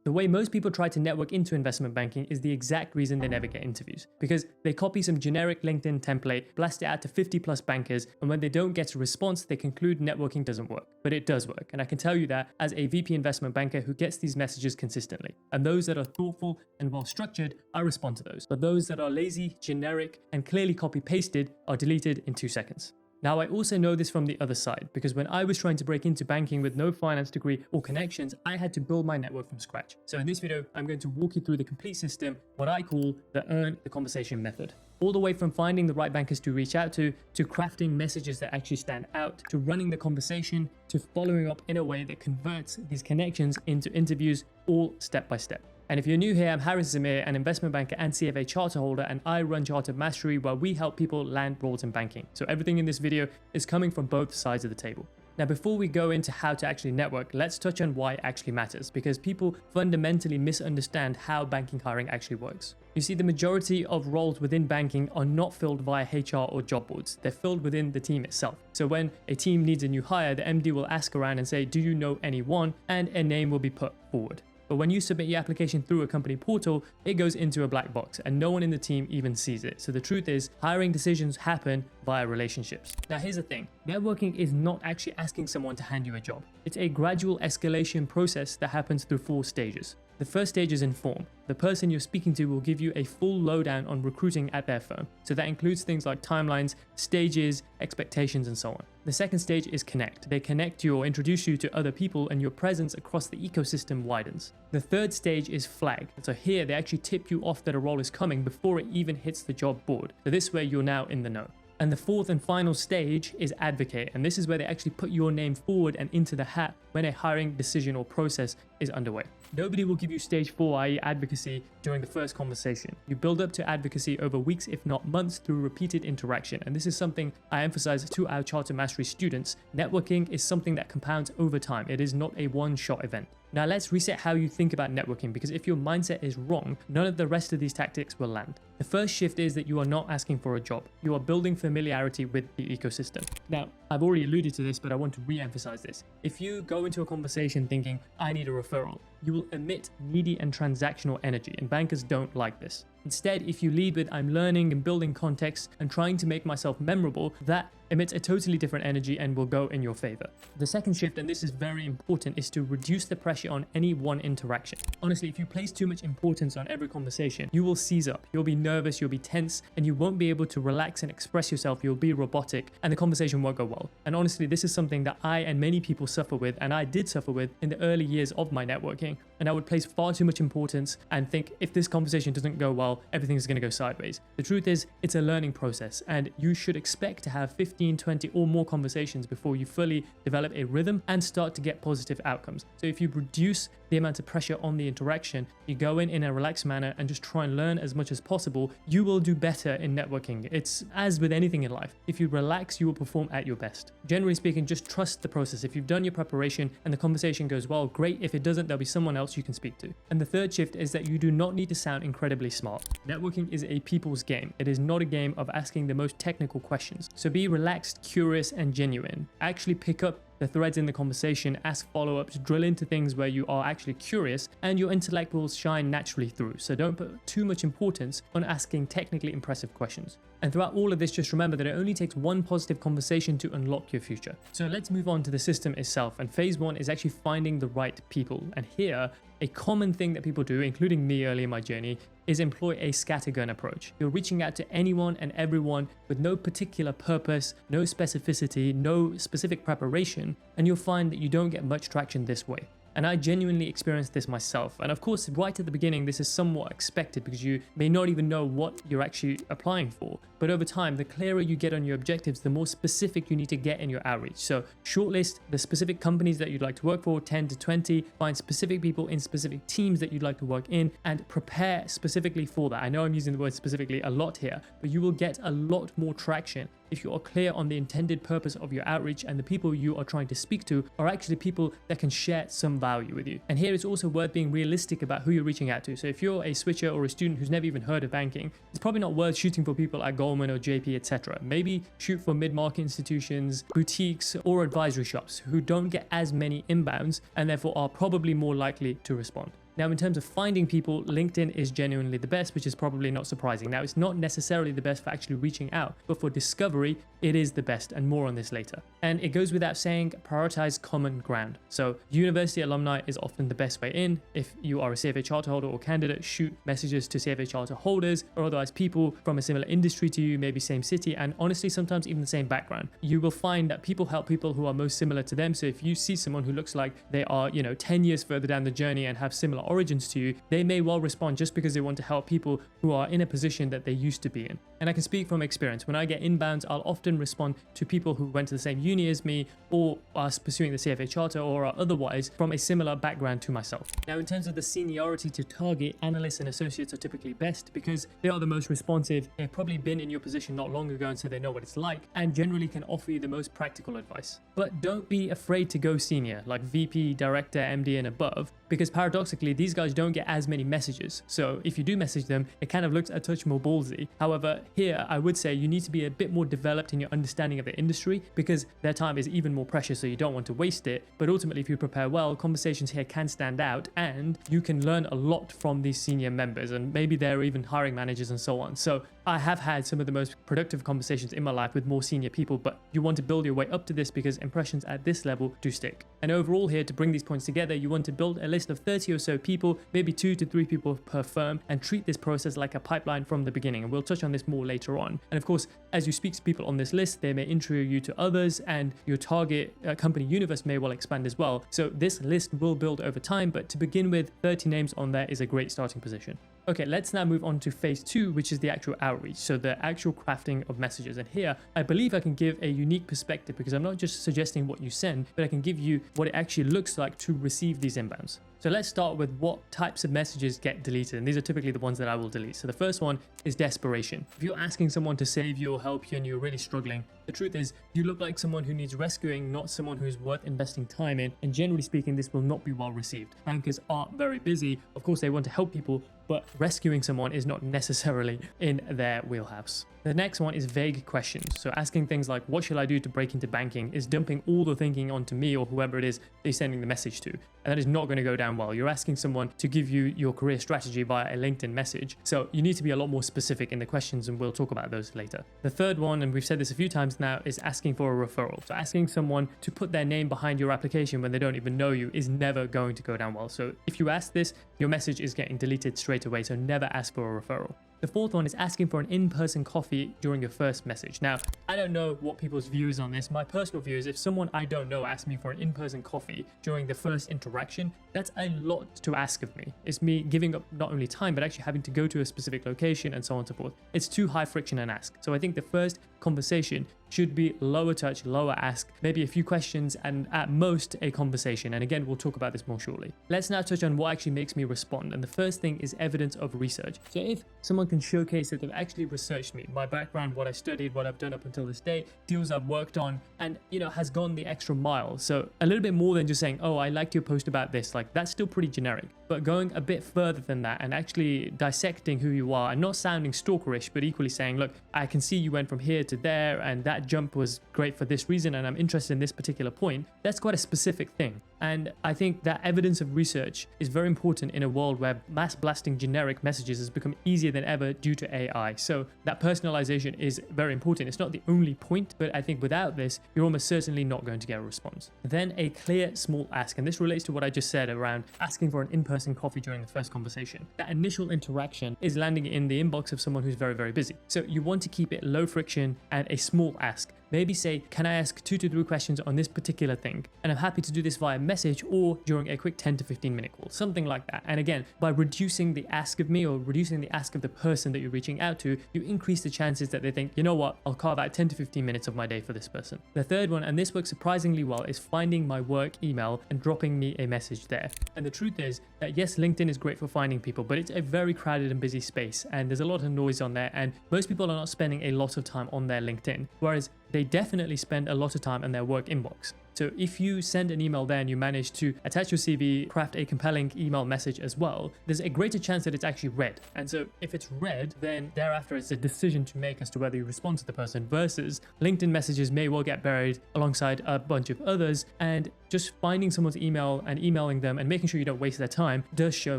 The way most people try to network into investment banking is the exact reason they never get interviews, because they copy some generic LinkedIn template, blast it out to 50 plus bankers, and when they don't get a response, they conclude networking doesn't work. But it does work, and I can tell you that as a VP investment banker who gets these messages consistently. And those that are thoughtful and well structured, I respond to those. But those that are lazy, generic, and clearly copy pasted are deleted in 2 seconds. Now, I also know this from the other side, because when I was trying to break into banking with no finance degree or connections, I had to build my network from scratch. So in this video, I'm going to walk you through the complete system, what I call the earn the conversation method. All the way from finding the right bankers to reach out to crafting messages that actually stand out, to running the conversation, to following up in a way that converts these connections into interviews, all step by step. And if you're new here, I'm Haris Zamir, an investment banker and CFA charter holder, and I run Chartered Mastery, where we help people land roles in banking. So everything in this video is coming from both sides of the table. Now, before we go into how to actually network, let's touch on why it actually matters, because people fundamentally misunderstand how banking hiring actually works. You see, the majority of roles within banking are not filled via HR or job boards. They're filled within the team itself. So when a team needs a new hire, the MD will ask around and say, do you know anyone? And a name will be put forward. But when you submit your application through a company portal, it goes into a black box and no one in the team even sees it. So the truth is, hiring decisions happen via relationships. Now here's the thing, networking is not actually asking someone to hand you a job. It's a gradual escalation process that happens through 4 stages. The first stage is inform. The person you're speaking to will give you a full lowdown on recruiting at their firm. So that includes things like timelines, stages, expectations, and so on. The second stage is connect. They connect you or introduce you to other people, and your presence across the ecosystem widens. The third stage is flag. So here they actually tip you off that a role is coming before it even hits the job board. So this way you're now in the know. And the fourth and final stage is advocate, and this is where they actually put your name forward and into the hat when a hiring decision or process is underway. Nobody will give you stage 4, i.e. advocacy, during the first conversation. You build up to advocacy over weeks, if not months, through repeated interaction. And this is something I emphasize to our Charter Mastery students. Networking is something that compounds over time. It is not a one-shot event. Now let's reset how you think about networking, because if your mindset is wrong, none of the rest of these tactics will land. The first shift is that you are not asking for a job. You are building familiarity with the ecosystem. Now, I've already alluded to this, but I want to re-emphasize this. If you go into a conversation thinking, I need a referral, you will emit needy and transactional energy, and bankers don't like this. Instead, if you lead with, I'm learning and building context and trying to make myself memorable, that emits a totally different energy and will go in your favor. The second shift, and this is very important, is to reduce the pressure on any one interaction. Honestly, if you place too much importance on every conversation, you will seize up, you'll be nervous, you'll be tense, and you won't be able to relax and express yourself. You'll be robotic, and the conversation won't go well. And honestly, this is something that I and many people suffer with, and I did suffer with in the early years of my networking. And I would place far too much importance and think, if this conversation doesn't go well, everything's going to go sideways. The truth is, it's a learning process, and you should expect to have 15, 20 or more conversations before you fully develop a rhythm and start to get positive outcomes. So if you reduce the amount of pressure on the interaction, you go in a relaxed manner and just try and learn as much as possible, you will do better in networking. It's as with anything in life. If you relax, you will perform at your best. Generally speaking, just trust the process. If you've done your preparation and the conversation goes well, great. If it doesn't, there'll be someone else you can speak to. And the third shift is that you do not need to sound incredibly smart. Networking is a people's game. It is not a game of asking the most technical questions. So be relaxed, curious, and genuine. Actually pick up the threads in the conversation, ask follow-ups, drill into things where you are actually curious, and your intellect will shine naturally through. So don't put too much importance on asking technically impressive questions. And throughout all of this, just remember that it only takes one positive conversation to unlock your future. So let's move on to the system itself. And phase 1 is actually finding the right people. And here, a common thing that people do, including me early in my journey, is employ a scattergun approach. You're reaching out to anyone and everyone with no particular purpose, no specificity, no specific preparation, and you'll find that you don't get much traction this way. And I genuinely experienced this myself. And of course, right at the beginning, this is somewhat expected because you may not even know what you're actually applying for. But over time, the clearer you get on your objectives, the more specific you need to get in your outreach. So shortlist the specific companies that you'd like to work for, 10 to 20, find specific people in specific teams that you'd like to work in, and prepare specifically for that. I know I'm using the word specifically a lot here, but you will get a lot more traction if you are clear on the intended purpose of your outreach, and the people you are trying to speak to are actually people that can share some value with you. And here it's also worth being realistic about who you're reaching out to. So if you're a switcher or a student who's never even heard of banking, it's probably not worth shooting for people at Goldman or JP, etc. Maybe shoot for mid-market institutions, boutiques, or advisory shops who don't get as many inbounds and therefore are probably more likely to respond. Now, in terms of finding people, LinkedIn is genuinely the best, which is probably not surprising. Now, it's not necessarily the best for actually reaching out, but for discovery, it is the best, and more on this later. And it goes without saying, prioritize common ground. So university alumni is often the best way in. If you are a CFA charter holder or candidate, shoot messages to CFA charter holders or otherwise people from a similar industry to you, maybe same city, and honestly, sometimes even the same background. You will find that people help people who are most similar to them. So if you see someone who looks like they are, 10 years further down the journey and have similar origins to you, they may well respond just because they want to help people who are in a position that they used to be in. And I can speak from experience. When I get inbounds, I'll often respond to people who went to the same uni as me or are pursuing the CFA charter or are otherwise from a similar background to myself. Now, in terms of the seniority to target, analysts and associates are typically best because they are the most responsive. They've probably been in your position not long ago, and so they know what it's like and generally can offer you the most practical advice. But don't be afraid to go senior, like VP, director, MD and above, because paradoxically, these guys don't get as many messages. So if you do message them, it kind of looks a touch more ballsy. However, here I would say you need to be a bit more developed in your understanding of the industry because their time is even more precious, so you don't want to waste it. But ultimately, if you prepare well, conversations here can stand out and you can learn a lot from these senior members, and maybe they're even hiring managers and so on. So I have had some of the most productive conversations in my life with more senior people, but you want to build your way up to this because impressions at this level do stick. And overall here, to bring these points together, you want to build a list of 30 or so people, maybe 2 to 3 people per firm, and treat this process like a pipeline from the beginning. And we'll touch on this more later on. And of course, as you speak to people on this list, they may intro you to others and your target company universe may well expand as well. So this list will build over time, but to begin with, 30 names on there is a great starting position. Okay, let's now move on to phase 2, which is the actual outreach. So the actual crafting of messages. And here, I believe I can give a unique perspective because I'm not just suggesting what you send, but I can give you what it actually looks like to receive these inbounds. So let's start with what types of messages get deleted. And these are typically the ones that I will delete. So the first one is desperation. If you're asking someone to save you or help you and you're really struggling, the truth is you look like someone who needs rescuing, not someone who's worth investing time in. And generally speaking, this will not be well received. Bankers are very busy. Of course, they want to help people, but rescuing someone is not necessarily in their wheelhouse. The next one is vague questions. So asking things like, what should I do to break into banking, is dumping all the thinking onto me or whoever it is they're sending the message to. And that is not going to go down well. You're asking someone to give you your career strategy via a LinkedIn message. So you need to be a lot more specific in the questions, and we'll talk about those later. The third one, and we've said this a few times now, is asking for a referral. So asking someone to put their name behind your application when they don't even know you is never going to go down well. So if you ask this, your message is getting deleted straight away. So never ask for a referral. The fourth one is asking for an in-person coffee during your first message. Now, I don't know what people's views on this. My personal view is if someone I don't know asks me for an in-person coffee during the first interaction, that's a lot to ask of me. It's me giving up not only time, but actually having to go to a specific location and so on and so forth. It's too high friction an ask. So I think the first conversation should be lower touch, lower ask, maybe a few questions and at most a conversation. And again, we'll talk about this more shortly. Let's now touch on what actually makes me respond. And the first thing is evidence of research. So if someone can showcase that they've actually researched me, my background, what I studied, what I've done up until this day, deals I've worked on, and has gone the extra mile. So a little bit more than just saying, oh, I liked your post about this. Like that's still pretty generic, but going a bit further than that and actually dissecting who you are and not sounding stalkerish, but equally saying, look, I can see you went from here to there and that jump was great for this reason and I'm interested in this particular point. That's quite a specific thing. And I think that evidence of research is very important in a world where mass blasting generic messages has become easier than ever due to AI. So that personalization is very important. It's not the only point, but I think without this, you're almost certainly not going to get a response. Then a clear small ask. And this relates to what I just said around asking for an in-person coffee during the first conversation. That initial interaction is landing in the inbox of someone who's very, very busy. So you want to keep it low friction and a small ask. Maybe say, can I ask 2 to 3 questions on this particular thing? And I'm happy to do this via message or during a quick 10 to 15 minute call, something like that. And again, by reducing the ask of me or reducing the ask of the person that you're reaching out to, you increase the chances that they think, you know what, I'll carve out 10 to 15 minutes of my day for this person. The third one, and this works surprisingly well, is finding my work email and dropping me a message there. And the truth is that yes, LinkedIn is great for finding people, but it's a very crowded and busy space and there's a lot of noise on there and most people are not spending a lot of time on their LinkedIn. Whereas they definitely spend a lot of time in their work inbox. So if you send an email there and you manage to attach your CV, craft a compelling email message as well, there's a greater chance that it's actually read. And so if it's read, then thereafter it's a decision to make as to whether you respond to the person, versus LinkedIn messages may well get buried alongside a bunch of others, and just finding someone's email and emailing them and making sure you don't waste their time does show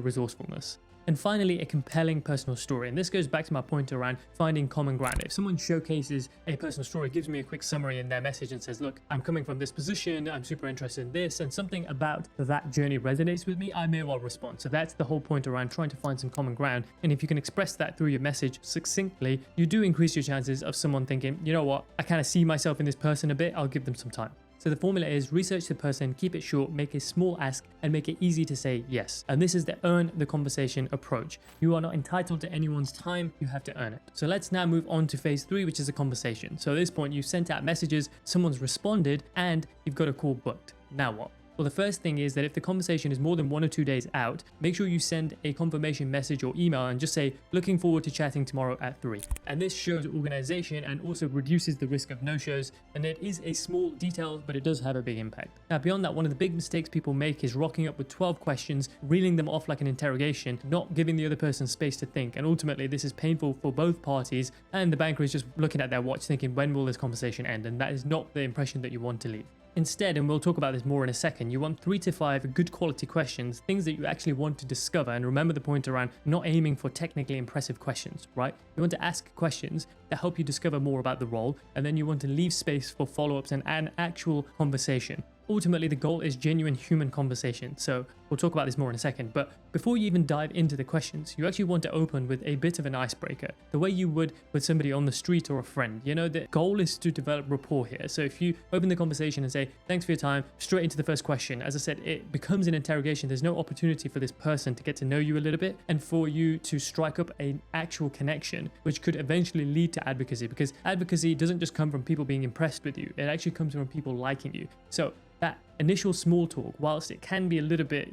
resourcefulness. And finally, a compelling personal story. And this goes back to my point around finding common ground. If someone showcases a personal story, gives me a quick summary in their message and says, look, I'm coming from this position, I'm super interested in this, and something about that journey resonates with me, I may well respond. So that's the whole point around trying to find some common ground. And if you can express that through your message succinctly, you do increase your chances of someone thinking, you know what, I kind of see myself in this person a bit, I'll give them some time. So the formula is research the person, keep it short, make a small ask, and make it easy to say yes. And this is the earn the conversation approach. You are not entitled to anyone's time, you have to earn it. So let's now move on to phase 3, which is a conversation. So at this point, you've sent out messages, someone's responded, and you've got a call booked. Now what? Well, the first thing is that if the conversation is more than 1 or 2 days out, make sure you send a confirmation message or email and just say, looking forward to chatting tomorrow at 3. And this shows organization and also reduces the risk of no-shows. And it is a small detail, but it does have a big impact. Now, beyond that, one of the big mistakes people make is rocking up with 12 questions, reeling them off like an interrogation, not giving the other person space to think. And ultimately, this is painful for both parties. And the banker is just looking at their watch thinking, when will this conversation end? And that is not the impression that you want to leave. Instead, and we'll talk about this more in a second, you want 3 to 5 good quality questions, things that you actually want to discover. And remember the point around not aiming for technically impressive questions, right? You want to ask questions that help you discover more about the role, and then you want to leave space for follow-ups and an actual conversation. Ultimately, the goal is genuine human conversation. So we'll talk about this more in a second. But before you even dive into the questions, you actually want to open with a bit of an icebreaker, the way you would with somebody on the street or a friend. You know, the goal is to develop rapport here. So if you open the conversation and say, thanks for your time, straight into the first question, as I said, it becomes an interrogation. There's no opportunity for this person to get to know you a little bit and for you to strike up an actual connection, which could eventually lead to advocacy, because advocacy doesn't just come from people being impressed with you. It actually comes from people liking you. So that initial small talk, whilst it can be a little bit,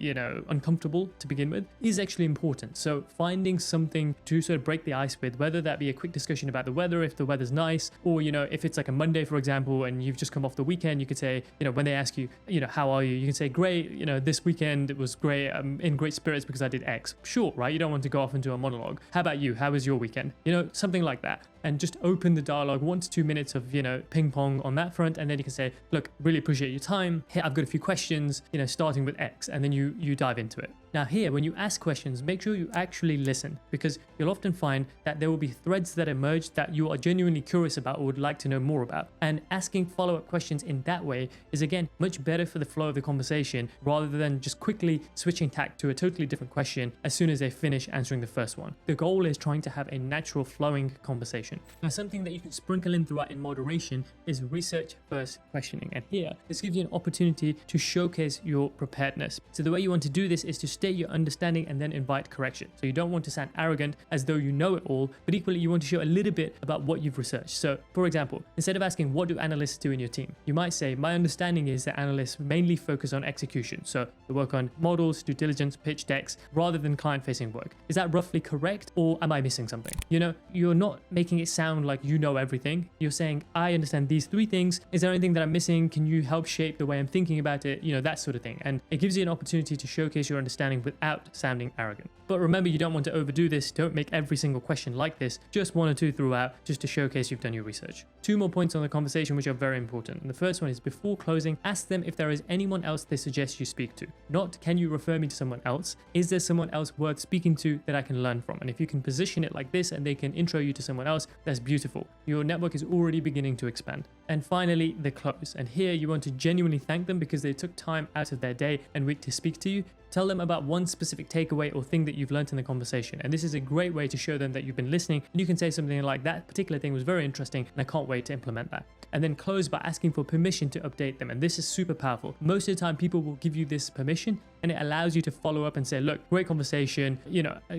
uncomfortable to begin with, is actually important. So finding something to sort of break the ice with, whether that be a quick discussion about the weather, if the weather's nice, or, if it's like a Monday, for example, and you've just come off the weekend, you could say, when they ask you, how are you? You can say, great, this weekend it was great. I'm in great spirits because I did X. Sure, right? You don't want to go off into a monologue. How about you? How was your weekend? Something like that. And just open the dialogue, 1 to 2 minutes of, ping pong on that front. And then you can say, look, really appreciate your time. Here, I've got a few questions, starting with X, and then you dive into it. Now here, when you ask questions, make sure you actually listen, because you'll often find that there will be threads that emerge that you are genuinely curious about or would like to know more about. And asking follow-up questions in that way is, again, much better for the flow of the conversation, rather than just quickly switching tack to a totally different question as soon as they finish answering the first one. The goal is trying to have a natural flowing conversation. Now, something that you can sprinkle in throughout in moderation is research first questioning. And here, this gives you an opportunity to showcase your preparedness. So the way you want to do this is to state your understanding and then invite correction. So you don't want to sound arrogant as though you know it all, but equally you want to show a little bit about what you've researched. So for example, instead of asking, what do analysts do in your team? You might say, my understanding is that analysts mainly focus on execution. So they work on models, due diligence, pitch decks, rather than client-facing work. Is that roughly correct, or am I missing something? You're not making it sound like you know everything. You're saying, I understand these 3 things. Is there anything that I'm missing? Can you help shape the way I'm thinking about it? That sort of thing. And it gives you an opportunity to showcase your understanding without sounding arrogant. But remember, you don't want to overdo this. Don't make every single question like this. Just 1 or 2 throughout, just to showcase you've done your research. 2 more points on the conversation which are very important. And the first one is, before closing, ask them if there is anyone else they suggest you speak to. Not, can you refer me to someone else? Is there someone else worth speaking to that I can learn from? And if you can position it like this and they can intro you to someone else, that's beautiful. Your network is already beginning to expand. And finally, the close. And here you want to genuinely thank them because they took time out of their day and week to speak to you. Tell them about one specific takeaway or thing that you've learned in the conversation. And this is a great way to show them that you've been listening. And you can say something like, that particular thing was very interesting and I can't wait to implement that. And then close by asking for permission to update them. And this is super powerful. Most of the time, people will give you this permission and it allows you to follow up and say, look, great conversation,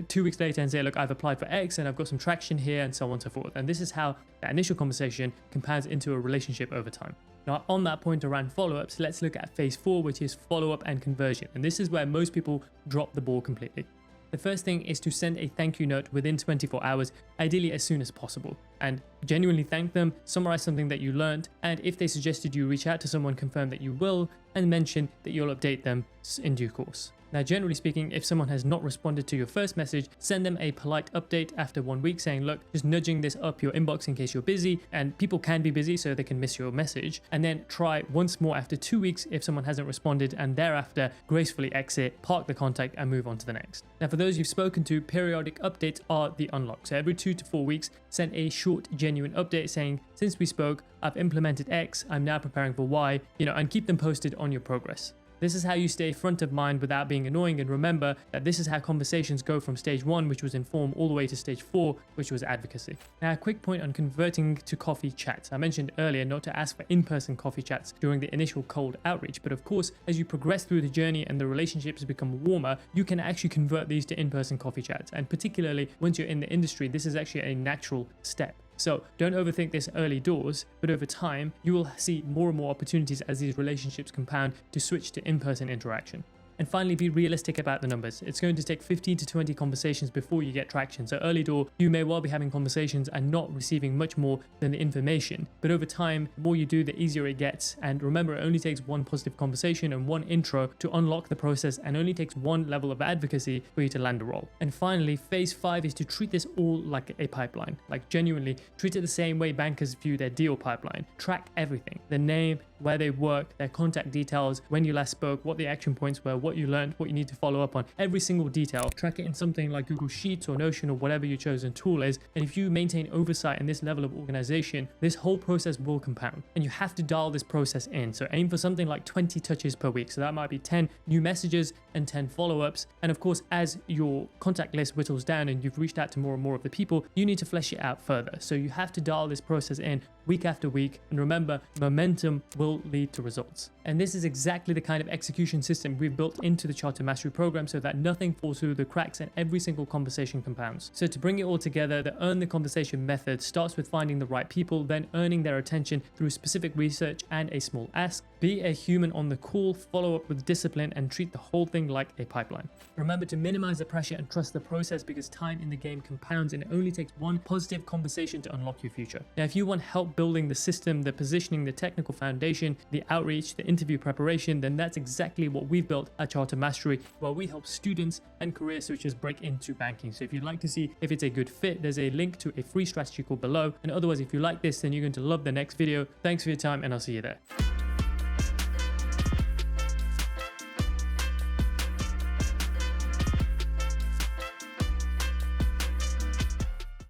2 weeks later, and say, look, I've applied for X and I've got some traction here, and so on and so forth. And this is how that initial conversation compounds into a relationship over time. Now, on that point around follow-ups, let's look at phase 4, which is follow-up and conversion. And this is where most people drop the ball completely. The first thing is to send a thank you note within 24 hours, ideally as soon as possible, and genuinely thank them, summarize something that you learned, and if they suggested you reach out to someone, confirm that you will, and mention that you'll update them in due course. Now, generally speaking, if someone has not responded to your first message, send them a polite update after 1 week saying, look, just nudging this up your inbox in case you're busy, and people can be busy so they can miss your message. And then try once more after 2 weeks if someone hasn't responded, and thereafter gracefully exit, park the contact, and move on to the next. Now, for those you've spoken to, periodic updates are the unlock. So every 2 to 4 weeks, send a short, genuine update saying, since we spoke, I've implemented X, I'm now preparing for Y, and keep them posted on your progress. This is how you stay front of mind without being annoying, and remember that this is how conversations go from stage 1, which was inform, all the way to stage 4, which was advocacy. Now, a quick point on converting to coffee chats. I mentioned earlier not to ask for in-person coffee chats during the initial cold outreach, but of course, as you progress through the journey and the relationships become warmer, you can actually convert these to in-person coffee chats. And particularly once you're in the industry, this is actually a natural step. So don't overthink this early doors, but over time, you will see more and more opportunities as these relationships compound to switch to in-person interaction. And finally, be realistic about the numbers. It's going to take 15 to 20 conversations before you get traction. So early door, you may well be having conversations and not receiving much more than the information. But over time, the more you do, the easier it gets. And remember, it only takes one positive conversation and one intro to unlock the process, and only takes one level of advocacy for you to land a role. And finally, phase 5 is to treat this all like a pipeline. Like genuinely, treat it the same way bankers view their deal pipeline. Track everything: the name, where they work, their contact details, when you last spoke, what the action points were, what you learned, what you need to follow up on, every single detail. Track it in something like Google Sheets or Notion or whatever your chosen tool is. And if you maintain oversight and this level of organization, this whole process will compound. And you have to dial this process in. So aim for something like 20 touches per week. So that might be 10 new messages and 10 follow-ups. And of course, as your contact list whittles down and you've reached out to more and more of the people, you need to flesh it out further. So you have to dial this process in week after week. And remember, momentum will lead to results. And this is exactly the kind of execution system we've built into the Charter Mastery program, so that nothing falls through the cracks and every single conversation compounds. So to bring it all together, the Earn the Conversation method starts with finding the right people, then earning their attention through specific research and a small ask. Be a human on the call, follow up with discipline, and treat the whole thing like a pipeline. Remember to minimize the pressure and trust the process, because time in the game compounds and it only takes one positive conversation to unlock your future. Now, if you want help building the system, the positioning, the technical foundation, the outreach, the interview preparation, then that's exactly what we've built at Charter Mastery, where we help students and career switchers break into banking. So if you'd like to see if it's a good fit, there's a link to a free strategy call below. And otherwise, if you like this, then you're going to love the next video. Thanks for your time, and I'll see you there.